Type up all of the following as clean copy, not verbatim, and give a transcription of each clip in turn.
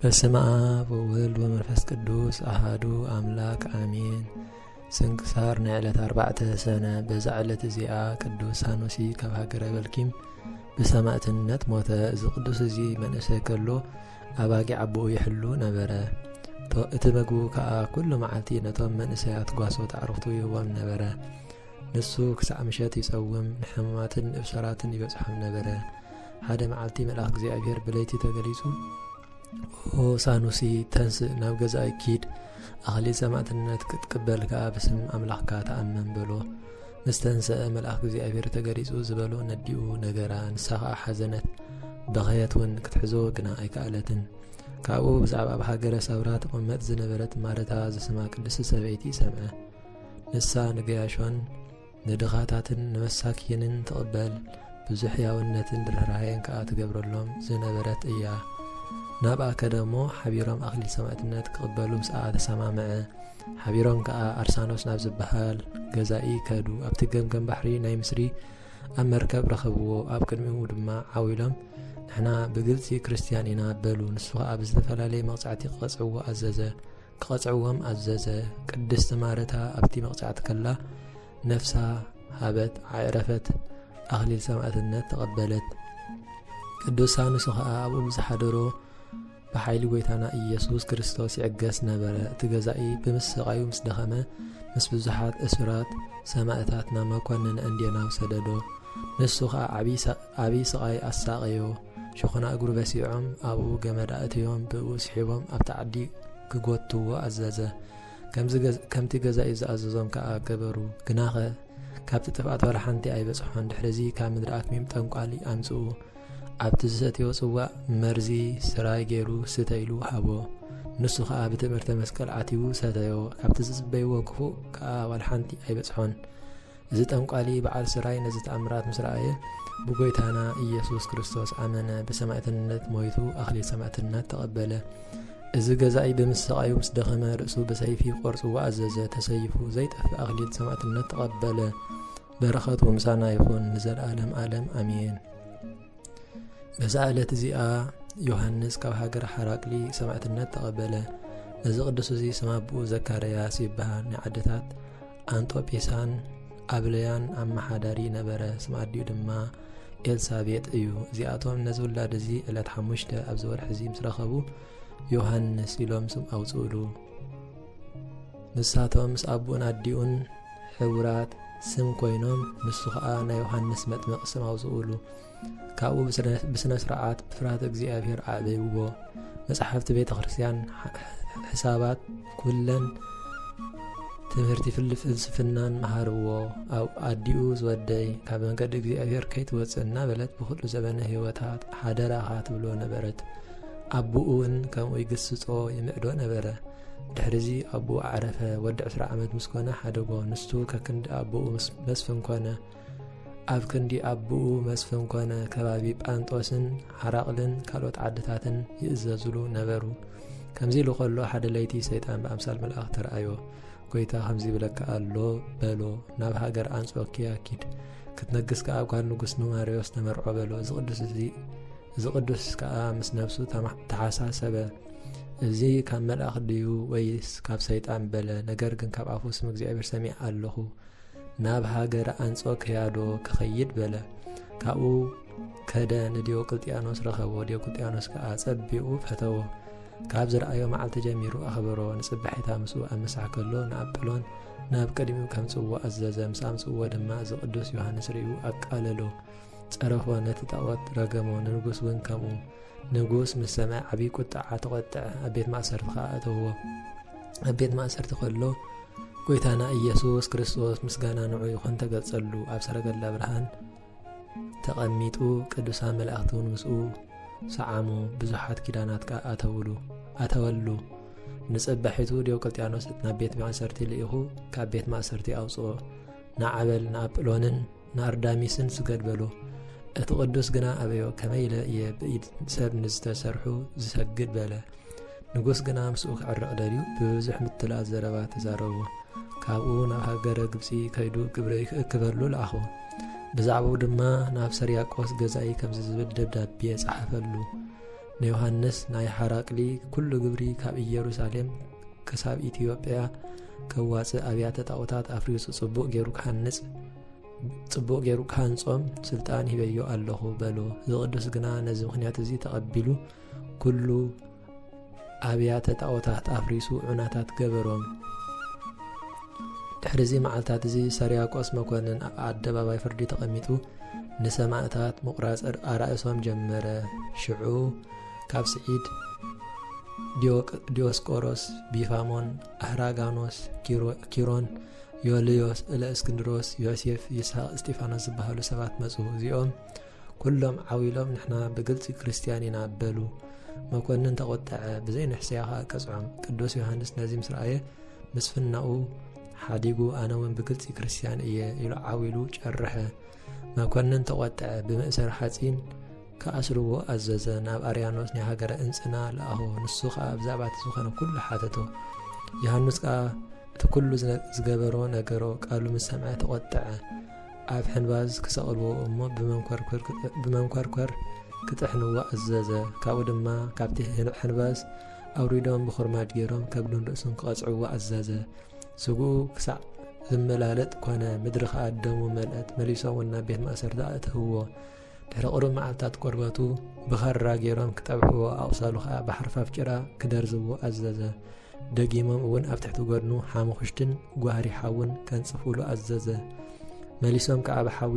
በስመ አብ ወወልድ ወመንፈስ ቅዱስ አሐዱ አምላክ አሜን። ስንክሳር ናይ ዕለት 4 ሰነ። በዛ ዕለት እዚኣ ቅዱስ ሳኑሲ ካብ ሃገረ በልኪም ብሰማዕትነት ሞተ። እዚ ቅዱስ እዚ መንእሰይ ከሎ ኣባጊዕ አቦኡ ይሕሉ ነበረ። እቲ ምግቡ ከዓ ኩሉ መዓልቲ ነቶም መንእሰያት ጓሶት ኣዕርኽቱ ይህቦም ነበረ። ንሱ ክሳዕ ምሸት ይጸውም፣ ንሕሙማትን እብሰራትን ይበጽሖም ነበረ። ሓደ መዓልቲ መልአክ እግዚአብሔር ብለይቲ ተገሊጹ ኦ ሳኑሲ ተንስእ ናብ ገዛኢ ኪድ ኣኽሊል ሰማዕትነት ክትቅበል ከዓ ብስም ኣምላኽካ ተኣመን በሎ። ምስ ተንስአ መልአክ እግዚአብሔር ተገሊጹ ዝበሎ ነዲኡ ነገራ። ንሳ ከዓ ሓዘነት በኸየት እውን ክትሕዞ ግና ኣይከኣለትን። ካብኡ ብዛዕባ ኣብ ሃገረ ሳውራ ተቐመጥ ዝነበረት ማረታ ዝስማ ቅድስቲ ሰበይቲ ሰምዐ። ንሳ ንገያሾን ንድኻታትን ንመሳኪንን ትቕበል ብዙሕ ሕያውነትን ርህራሄን ከዓ ትገብረሎም ዝነበረት እያ። ናብኣ ከደሞ ሓቢሮም ኣኽሊል ሰማዕትነት ክቕበሉ ምስኣ ተሰማምዐ። ሓቢሮም ከዓ ኣርሳኖስ ናብ ዝበሃል ገዛኢ ከዱ። ኣብቲ ገምገም ባሕሪ ናይ ምስሪ ኣብ መርከብ ረኸብዎ። ኣብ ቅድሚኡ ድማ ዓዊሎም ንሕና ብግልፂ ክርስቲያን ኢና በሉ። ንሱ ከዓ ብዝተፈላለየ መቕጻዕቲ ክቐጽዕዎም ኣዘዘ። ቅድስቲ ማረታ ኣብቲ መቕጻዕቲ ከላ ነፍሳ ሃበት ዓዕረፈት፣ ኣኽሊል ሰማዕትነት ተቐበለት። ቅዱስ ሳኑሲ ከዓ ኣብኡ ብዝሓደሮ ብሓይሊ ጎይታና ኢየሱስ ክርስቶስ ይዕገስ ነበረ። እቲ ገዛኢ ብምስቃዩ ምስ ደኸመ ምስ ብዙሓት እስራት ሰማዕታት ናብ መኮንን እንዴናው ሰደዶ። ንሱ ከዓ ዓብይ ስቃይ ኣሳቀዮ። ሸኾና እግሩ በሲዖም ኣብኡ ገመዳ እትዮም ብኡ ስሒቦም ኣብቲ ዓዲ ክጎትዎ ኣዘዘ። ከምቲ ገዛኢ ዝኣዘዞም ከዓ ገበሩ። ግናኸ ካብቲ ጥፍኣት ዋላ ሓንቲ ኣይበጽሖን። ድሕሪዚ ካብ ምድሪ ኣክሚም ጠንቋሊ ኣምጽኡ ኣብቲ ዝሰትዮ ጽዋዕ መርዚ ስራይ ገይሩ ስተይሉ ሃቦ። ንሱ ከዓ ብትምህርተ መስቀል ዓትዩ ሰተዮ። ካብቲ ዝጽበይዎ ክፉእ ከዓ ዋላ ሓንቲ ኣይበጽሖን። እዚ ጠንቋሊ በዓል ስራይ ነዚ ተኣምራት ምስ ረኣየ ብጎይታና ኢየሱስ ክርስቶስ ኣመነ። ብሰማዕትነት ሞይቱ ኣኽሊል ሰማዕትነት ተቐበለ። እዚ ገዛኢ ብምስቃዩ ምስ ደኸመ ርእሱ ብሰይፊ ቆርጽዎ ኣዘዘ። ተሰይፉ ዘይጠፍእ ኣኽሊል ሰማዕትነት ተቐበለ። በረኸቱ ምሳና ይኹን ንዘለኣለም ዓለም ኣሜን። በዛ ዕለት እዚኣ ዮሃንስ ካብ ሃገረ ሓራቅሊ ሰማዕትነት ተቐበለ። ነዚ ቅዱስ እዚ ስማብኡ ዘካርያስ ይበሃል። ናይ ዓድታት አንጦጴሳን ኣብለያን ኣመሓዳሪ ነበረ። ስም ኣዲኡ ድማ ኤልሳቤጥ እዩ። እዚኣቶም ነዚ ውላድ እዚ ዕለት 5 ኣብዚ ወርሒ እዚ ምስ ረኸቡ ዮሃንስ ኢሎም ስም ኣውፅኡሉ። ንሳቶም ምስ ኣቦኡን ኣዲኡን ሕቡራት ስም ኮይኖም ንሱ ከዓ ናይ ዮሃንስ መጥምቕ ስም ኣውፅኡሉ። ካብኡ ብስነ ስርዓት ብፍርሃት እግዚአብሔር ኣዕበይዎ። መጽሓፍቲ ቤተ ክርስቲያን ሕሳባት ኩለን ትምህርቲ ፍልስፍናን መሃርዎ። ኣብ ኣዲኡ ዝወደይ ካብ መንገዲ እግዚአብሔር ከይትወፅእ እናበለት ብኩሉ ዘበነ ህይወታት ሓደራኻ ትብሎ ነበረት። ኣቦኡን ከምኡ ይግስጾ ይምዕዶ ነበረ። ድሕሪዚ ኣቦኡ ዓረፈ። ወዲ 20 ዓመት ምስ ኮነ ሓደጎ። ንሱ ከክንዲ ኣቦኡ መስፍን ኮነ። ኣብ ክንዲ ኣቦኡ መስፍን ኮነ። ከባቢ ጳንጦስን ሓራቅልን ካልኦት ዓድታትን ይእዘዝሉ ነበሩ። ከምዚ ኢሉ ከሎ ሓደ ለይቲ ሰይጣን ብኣምሳል መልኣኽ ተረኣዮ። ጎይታ ከምዚ ብለካ ኣሎ በሎ። ናብ ሃገር አንጾኪያ ኪድ ክትነግስ ከዓ ጓል ንጉስ ኑማርዮስ ተመርዖ በሎ። እዚ ቅዱስ ከዓ ምስ ነፍሱ ተሓሳሰበ። እዚ ካብ መልኣኽ ድዩ ወይስ ካብ ሰይጣን በለ። ነገር ግን ካብ ኣፉ ስም እግዚአብሔር ሰሚዕ ኣለኹ። ናብ ሃገረ አንጾኪያዶ ክኸይድ በለ። ካብኡ ከደ ንዲዮቅልጥያኖስ ረኸቦ። ዲዮቅልጥያኖስ ከዓ ጸቢኡ ፈተዎ። ካብ ዝረኣዮ መዓልቲ ጀሚሩ ኣኽበሮ። ንጽባሒታ ምስኡ ኣብ ምስራሕ ከሎ ንኣጵሎን ናብ ቅድሚኡ ከምጽዎ ኣዘዘ። ምስ ኣምጽዎ ድማ እዚ ቅዱስ ዮሃንስ ርዩ ኣቃለሎ። ጸረፎ ነቲ ጣዖት ረገሞ። ንንጉስ እውን ከምኡ። ንጉስ ምስ ሰማይ ዓብይ ቁጣዓ ተቆጥዐ። ኣብ ቤት ማእሰርቲ ከዓ እተውዎ። ኣብ ቤት ማእሰርቲ ከሎ ጎይታና ኢየሱስ ክርስቶስ ምስጋና ንዑ ይኹን ተገልጸሉ። ኣብ ሰረገላ ብርሃን ተቐሚጡ ቅዱሳን መላእኽቲ እውን ምስኡ ሰዓሙ። ብዙሓት ኪዳናት ከዓ ኣተወሉ። ንጽባሒቱ ዲዮቅልጥያኖስ ናብ ቤት ማእሰርቲ ልኢኹ ካብ ቤት ማእሰርቲ ኣውፅኦ። ንዓበል ንኣጵሎንን ንኣርዳሚስን ስገድ በሎ። እቲ ቅዱስ ግና ኣበዮ ከመይለ እየ ብኢድ ሰብ ንዝተሰርሑ ዝሰግድ በለ። ንጉስ ግና ምስኡ ክዕርቕ ደልዩ ብብዙሕ ምትላት ዘረባ ተዛረቡ። ካብኡ ናብ ሃገረ ግብፂ ከይዱ ግብሪ ክእክበሉ ለኣኹ። ብዛዕባኡ ድማ ናብ ሰርያቆስ ገዛኢ ከምዚ ዝብል ደብዳቤ ጸሓፈሉ። ንዮሐንስ ናይ ሓራቅሊ ኩሉ ግብሪ ካብ ኢየሩሳሌም ክሳብ ኢትዮጵያ ከዋፅእ ኣብያተ ጣዖታት ኣፍሪሱ ጽቡቕ ገይሩ ክሃንጾም ስልጣን ሂበዮ ኣለኹ በሎ። ዝቅዱስ ግና ነዚ ምክንያት እዚ ተቐቢሉ ኩሉ ኣብያተ ጣዖታት ኣፍሪሱ ዑናታት ገበሮም። ድሕሪዚ መዓልታት እዚ ሰሪያቆስ መኮንን ኣብ ኣደባባይ ፍርዲ ተቐሚጡ ንሰማዕታት ምቁራጽ ኣርእሶም ጀመረ። ሽዑ ካብ ስዒድ ዲዮስቆሮስ፣ ቢፋሞን፣ ኣህራጋኖስ፣ ኪሮን፣ ዮልዮስ፣ እለእስክንድሮስ፣ ዮሴፍ፣ ይስሐቅ፣ እስጢፋኖስ ዝበሃሉ ሰባት መጹ። እዚኦም ኩሎም ዓዊሎም ንሕና ብግልፂ ክርስቲያን ኢና በሉ። መኮንን ተቆጠዐ፣ ብዘይ ንሕስያ ከዓ ቀጽዖም። ቅዱስ ዮሐንስ ነዚ ምስ ረአየ ምስፍናኡ ሓዲጉ ኣነ እውን ብግልፂ ክርስቲያን እየ ኢሉ ዓዊሉ ጨርሐ። መኮንን ተቆጠዐ፣ ብምእሰር ሓፂን ከኣስርዎ ኣዘዘ። ናብ ኣርያኖስ ናይ ሃገረ እንፅና ለኣሆ። ንሱ ከዓ ብዛዕባ እቲ ዝኾነ ኩሉ ሓተቶ። ዮሃንስ ከዓ እቲ ኩሉ ዝገበሮ ነገሮ ቃሉ ምስ ሰምዐ ተቆጠዐ። ኣብ ሕንባዝ ክሰቕልዎ እሞ ብመንኰርኰር ክጥሕንዎ ኣዘዘ። ካብኡ ድማ ካብቲ ሕንባዝ ኣውሪዶም ብኹርማጅ ገይሮም ከብዱን ርእሱን ክቐጽዕዎ ኣዘዘ። ስጉኡ ክሳዕ ዝመላለጥ ኮነ። ምድሪ ከዓ ደሙ መልአት። መሊሶም እውን ናብ ቤት ማእሰርቲ ኣእተውዎ። ድሕሪ ቁሩብ መዓልታት ቆርበቱ ብኸራ ገይሮም ክጠብሕዎ፣ ኣቑሳሉ ከዓ ብሓርፋፍ ጭራ ክደርዝዎ ኣዘዘ። ደጊሞም እውን ኣብ ትሕቲ ጎድኑ ሓሙኽሽትን ጓህሪ ሓውን ከንጽፍሉ ኣዘዘ። መሊሶም ከዓ ብሓዊ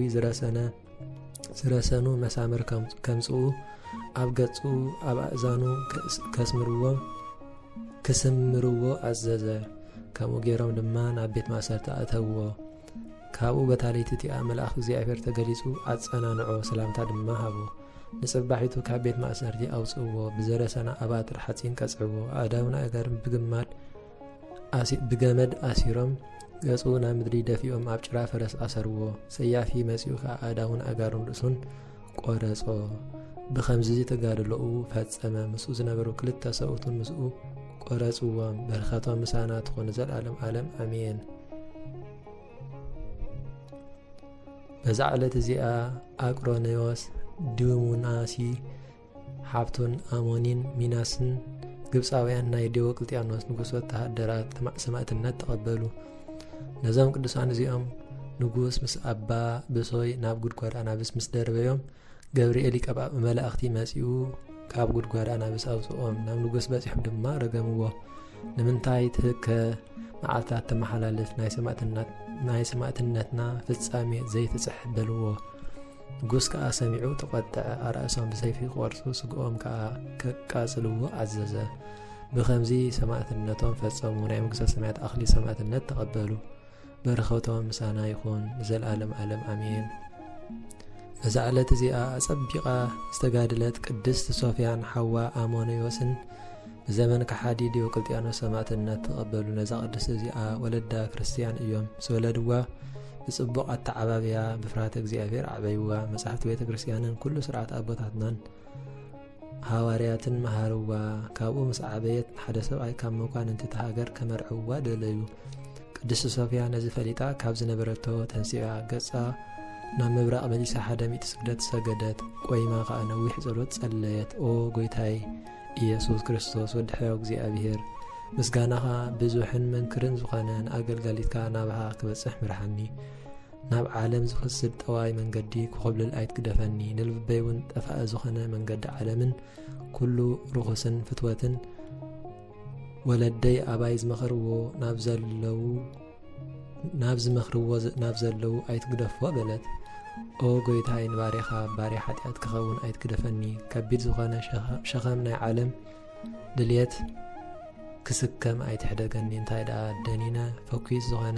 ዝረሰኑ መሳምር ከምጽኡ ኣብ ገጹ ኣብ ኣእዛኑ ክስምርዎ ኣዘዘ። ከምኡ ገይሮም ድማ ናብ ቤት ማእሰርቲ ኣእተውዎ። ካብኡ በታለይቲ እቲኣ መልኣኽ እግዚኣብሔር ተገሊጹ ኣጸናንዖ፣ ሰላምታ ድማ ሃቦ። ንጽባሒቱ ካብ ቤት ማእሰርቲ ኣውፅዎ፣ ብዘረሰና ኣባትር ሓፂን ቀጽዕዎ። ኣእዳውን ኣእጋርን ብገመድ ኣሲሮም ገጹ ናብ ምድሪ ደፊኦም ኣብ ጭራ ፈረስ ኣሰርዎ። ሰያፊ መጺኡ ከዓ ኣእዳውን ኣእጋሩን ርእሱን ቆረጾ። ብኸምዚ ተጋድሎኡ ፈጸመ። ምስኡ ዝነበሩ ክልተ ሰብኡትን ምስኡ ቆረጽዎም። በረኸቶም ምሳና ትኾኑ ዘለዓለም ዓለም ኣሜን። በዛ ዕለት እዚኣ ኣቅሮኔዎስ፣ ዲሙናሲ፣ ሓብቶን ኣሞኒን፣ ሚናስን ግብፃውያን ናይ ዲዮቅልጥያኖስ ንጉስ ወተሃደራት ሰማዕትነት ተቐበሉ። ነዞም ቅዱሳን እዚኦም ንጉስ ምስ ኣባ ብሶይ ናብ ጉድጓድ ኣናብስ ምስ ደርበዮም ገብርኤል ይቀባእ መላእኽቲ መጺኡ ካብ ጉድጓድ ኣናብስ ኣውፅኦም። ናብ ንጉስ በፂሖም ድማ ረገምዎ። ንምንታይ ትህከ መዓልታት ተመሓላልፍ ናይ ሰማዕትነትና ፍጻሜ ዘይትጽሕ በልዎ። ንጉስ ከዓ ሰሚዑ ተቆጠዐ። ኣርእሶም ብሰይፊ ቆርጹ፣ ስግኦም ከዓ ከቃጽልዎ ኣዘዘ። ብኸምዚ ሰማዕትነቶም ፈጸሙ። ናይ መንግሥተ ሰማያት ኣኽሊል ሰማዕትነት ተቐበሉ። በረኸቶም ምሳና ይኹን ንዘለዓለም ዓለም ኣሜን። በዛ ዕለት እዚኣ ኣጸቢቓ ዝተጋድለት ቅድስቲ ሶፍያን ሓዋ ኣሞኔዎስን ብዘመን ከሓዲ ዲዮቅልጥያኖስ ሰማዕትነት ተቐበሉ። ነዛ ቅድስቲ እዚኣ ወለዳ ክርስቲያን እዮም። ምስ ወለድዋ ብጽቡቕ ኣተዓባብያ ብፍርሃተ እግዚኣብሔር ዓበይዋ። መጻሕፍቲ ቤተ ክርስቲያንን ኩሉ ስርዓት ኣቦታትናን ሃዋርያትን መሃርዋ። ካብኡ ምስ ዓበየት ሓደ ሰብኣይ ካብ መኳንንቲ ሃገር ከመርዕዋ ደለዩ። ቅድስቲ ሶፍያ ነዚ ፈሊጣ ካብ ዝነበረቶ ተንሲኣ ገጻ ናብ ምብራቕ መሊሳ 100 ስግደት ሰገደት። ቆይማ ከዓ ነዊሕ ጸሎት ጸለየት። ኦ ጎይታይ ኢየሱስ ክርስቶስ ወዲ ሕያው እግዚኣብሔር፣ ምስጋናኻ ብዙሕን መንክርን ዝኾነ ንኣገልጋሊትካ ናብኻ ክበጽሕ ምርሓኒ። ናብ ዓለም ዝወስድ ጠዋይ መንገዲ ክኸብልል ኣይትግደፈኒ። ንልብበይ እውን ጠፋእ ዝኾነ መንገዲ ዓለምን ኩሉ ርኹስን ፍትወትን ወለደይ ኣባይ ዝመኽርዎ ናብ ዘለዉ ኣይትግደፍዎ በለት። ኦ ጎይታይ ንባርያኻ ባርያ ሓጢኣት ክኸውን ኣይትግደፈኒ። ከቢድ ዝኾነ ሸኸም ናይ ዓለም ድልየት ክስከም ኣይትሕደገኒ። እንታይ ደኣ ደኒነ ፈኲስ ዝኾነ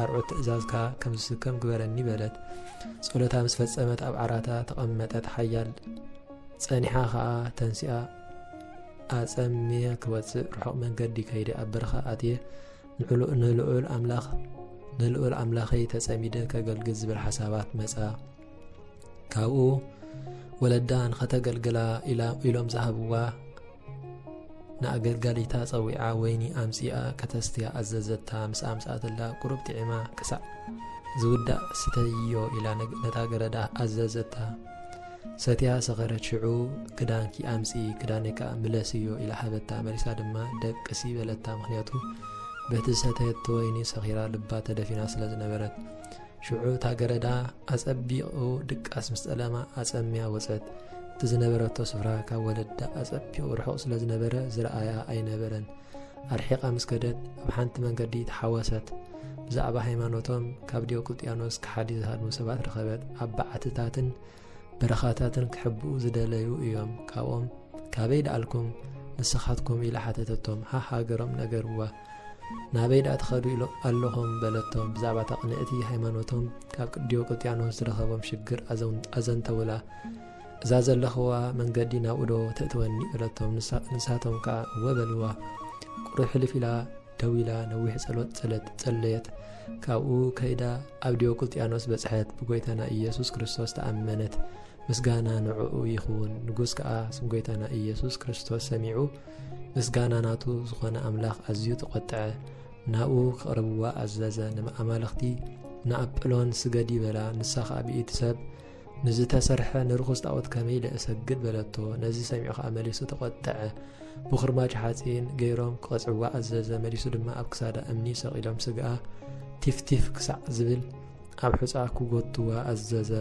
ኣርዑት ትእዛዝካ ከም ዝስከም ግበረኒ በለት። ጸሎታ ምስ ፈጸመት ኣብ ዓራታ ተቐመጠት። ሓያል ጸኒሓ ከዓ ተንሲኣ ኣጸምየ ክወፅእ ርሑቕ መንገዲ ከይደ ኣብ በረኻ ኣትየ ንልዑል ኣምላኸይ ተጸሚደ ከገልግል ዝብል ሓሳባት መጻ። ካብኡ ወለዳ ንኸተገልግላ ኢሎም ዝሃብዋ ንኣገልጋሊታ ጸዊዓ ወይኒ ኣምጺኣ ከተስትያ ኣዘዘታ። ምስ ኣምጽኣትላ ቁሩብ ጥዒማ ክሳዕ ዝውዳእ ስተዮ ኢላ ነታ ገረዳ ኣዘዘታ። ሰትያ ሰኸረት ሽዑ ክዳንኪ ኣምፂ ክዳነካ ምለስዮ ኢላ ሓበታ መሊሳ ድማ ደቅሲ በለታ ምክንያቱ በቲ ሰተየቶ ወይኒ ሰኺራ ልባ ተደፊና ስለ ዝነበረት ሽዑ ታገረዳ ኣጸቢቑ ድቃስ ምስ ጠለማ ኣጸምያ ወፀት እቲ ዝነበረቶ ስፍራ ካብ ወለዳ ኣጸቢቑ ርሑቕ ስለ ዝነበረ ዝረኣያ ኣይነበረን ኣርሒቓ ምስ ከደት ኣብ ሓንቲ መንገዲ ተሓወሰት ብዛዕባ ሃይማኖቶም ካብ ዲዮቅልጥያኖስ ክሓዲ ዝሃድሙ ሰባት ረኸበት ኣብ በዓትታትን በረኻታትን ክሕብኡ ዝደለዩ እዮም ካብኦም ካበይ ደኣልኩም ንስኻትኩም ኢላ ሓተተቶም ሃገሮም ነገርዋ ናበይ ዳ ትኸዱ ኣለኹም በለቶም ብዛዕባ ተቕንእቲ ሃይማኖቶም ካብ ዲዮቅልጥያኖስ ዝረኸቦም ሽግር ኣዘንተውላ እዛ ዘለኽዋ መንገዲ ናብኡ ዶ ተእትወኒ በለቶም ንሳቶም ከዓ ወበልዋ ቁሩብ ሕልፍ ኢላ ደው ኢላ ነዊሕ ጸሎት ጸለየት ካብኡ ከይዳ ኣብ ዲዮቅልጥያኖስ በጽሐት ብጎይታና ኢየሱስ ክርስቶስ ተኣመነት ምስጋና ንዕኡ ይኹን ንጉስ ከዓ ስም ጎይታና ኢየሱስ ክርስቶስ ሰሚዑ ምስጋና ናቱ ዝኾነ ኣምላኽ ኣዝዩ ተቆጥዐ ናብኡ ክቕርብዋ ኣዘዘ ንኣማልኽቲ ንኣጵሎን ስገዲ በላ ንሳ ከዓ ብኢድ ሰብ ንዝተሰርሐ ንርኹስ ጣዖት ከመይ ለእሰግድ በለቶ ነዚ ሰሚዑ ከዓ መሊሱ ተቆጥዐ ብኽርማጅ ሓፂን ገይሮም ክቐጽዕዋ ኣዘዘ መሊሱ ድማ ኣብ ክሳዳ እምኒ ሰቒሎም ስግኣ ቲፍቲፍ ክሳዕ ዝብል ኣብ ሑፃ ክጎትዋ ኣዘዘ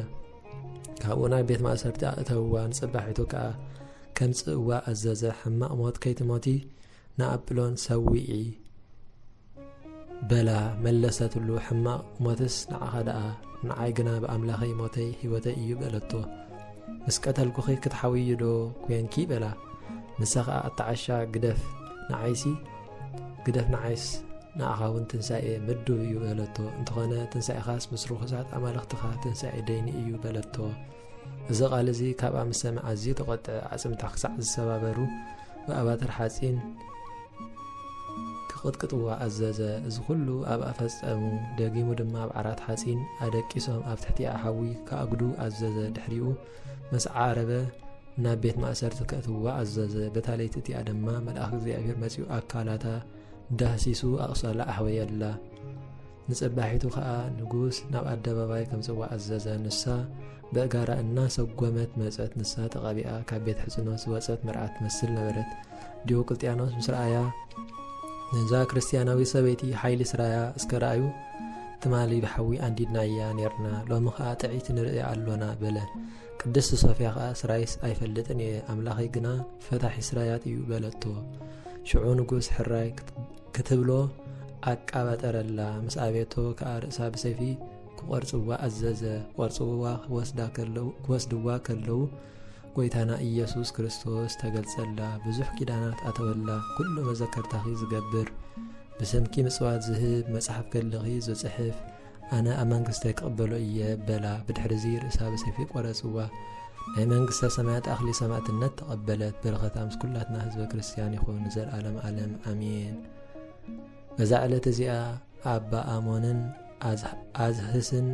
ካብኡ ናይ ቤት ማእሰርቲ ኣእተውዋ ንጽባሒቱ ከዓ ከምጽእዋ ኣዘዘ ሕማቕ ሞት ከይትሞቲ ንኣጵሎን ሰዊዒ በላ መለሰትሉ ሕማቕ ሞትስ ንዓኻ ደኣ ንዓይ ግና ብኣምላኸይ ሞተይ ህይወተይ እዩ በለቶ ምስ ቀተልኩኺ ክትሓውዩ ዶ ኮንኪ በላ ንሳ ከዓ ኣተዓሻ ግደፍ ንዓይስ ንኣኻ እውን ትንሳኤ ምድብ እዩ በለቶ እንተኾነ ትንሳኤኻስ ምስ ርኹሳት ኣማልኽትኻ ትንሳኤ ደይኒ እዩ በለቶ እዚ ቃል እዚ ካብኣ ምስ ሰምዐ ኣዝዩ ተቆጥዐ ኣጽምታ ክሳዕ ዝሰባበሩ ብኣባትር ሓፂን ክቕጥቅጥዋ ኣዘዘ እዚ ኩሉ ኣብ ኣፈጸሙ ደጊሙ ድማ ኣብ ዓራት ሓፂን ኣደቂሶም ኣብ ትሕቲኣ ሓዊ ከኣግዱ ኣዘዘ ድሕሪኡ ምስ ዓረበ ናብ ቤት ማእሰርቲ ከእትውዋ ኣዘዘ በታ ለይቲ እቲኣ ድማ መልኣኽ እግዚኣብሔር መጺኡ ኣካላታ ዳህሲሱ ኣቕሳላ ኣሕወየላ ንጽባሒቱ ከዓ ንጉስ ናብ ኣደባባይ ከምጽዋ ኣዘዘ ንሳ በእጋራ እናሰጎመት መጸት ንሳ ተቐቢኣ ካብ ቤት ሕጽኖ ዝወፀት መርዓት ትመስል ነበረት ዲዮቅልጥያኖስ ምስ ረኣያ ነዛ ክርስቲያናዊ ሰበይቲ ሓይሊ ስራያ እስከ ረኣዩ ትማሊ ብሓዊ ኣንዲድና እያ ነርና ሎሚ ከዓ ጥዒት ንርእያ ኣሎና በለ ቅድስቲ ሶፍያ ከዓ ስራይስ ኣይፈልጥን እየ ኣምላኸይ ግና ፈታሒ ስራያት እዩ በለቶ ሽዑ ንጉስ ሕራይ ክትብሎ ኣቃባጠረላ ምስ ኣቤቶ ከዓ ርእሳ ብሰይፊ ክቆርጽዋ ኣዘዘ ቆርጽዋ ክወስድዋ ከለዉ ጎይታና ኢየሱስ ክርስቶስ ተገልጸላ ብዙሕ ኪዳናት ኣተወላ ኩሉ መዘከርታኺ ዝገብር ብስምኪ ምጽዋት ዝህብ መጽሓፍ ከልኺ ዝጽሕፍ ኣነ ኣብ መንግስተይ ክቕበሎ እየ በላ ብድሕሪዚ ርእሳ ብሰይፊ ቆረጽዋ ናይ መንግስተ ሰማያት ኣኽሊ ሰማዕትነት ተቐበለት በረኸታ ምስ ኩላትና ህዝበ ክርስቲያን ይኹን ዘለዓለም ዓለም ኣሜን በዛ ዕለት እዚኣ ኣባ ኣሞንን ኣዝህስን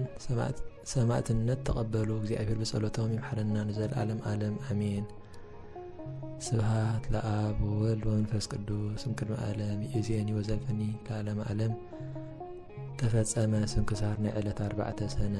ሰማዕትነት ተቐበሉ እግዚኣብሔር ብጸሎቶም ይምሐረና ንዘለዓለም ዓለም ኣሜን ስብሃት ለኣብ ወወልድ ወመንፈስ ቅዱስ እምቅድመ ዓለም ይእዜኒ ወዘልፈኒ ለዓለም ዓለም ተፈጸመ ስንክሳር ናይ ዕለት 4 ሰነ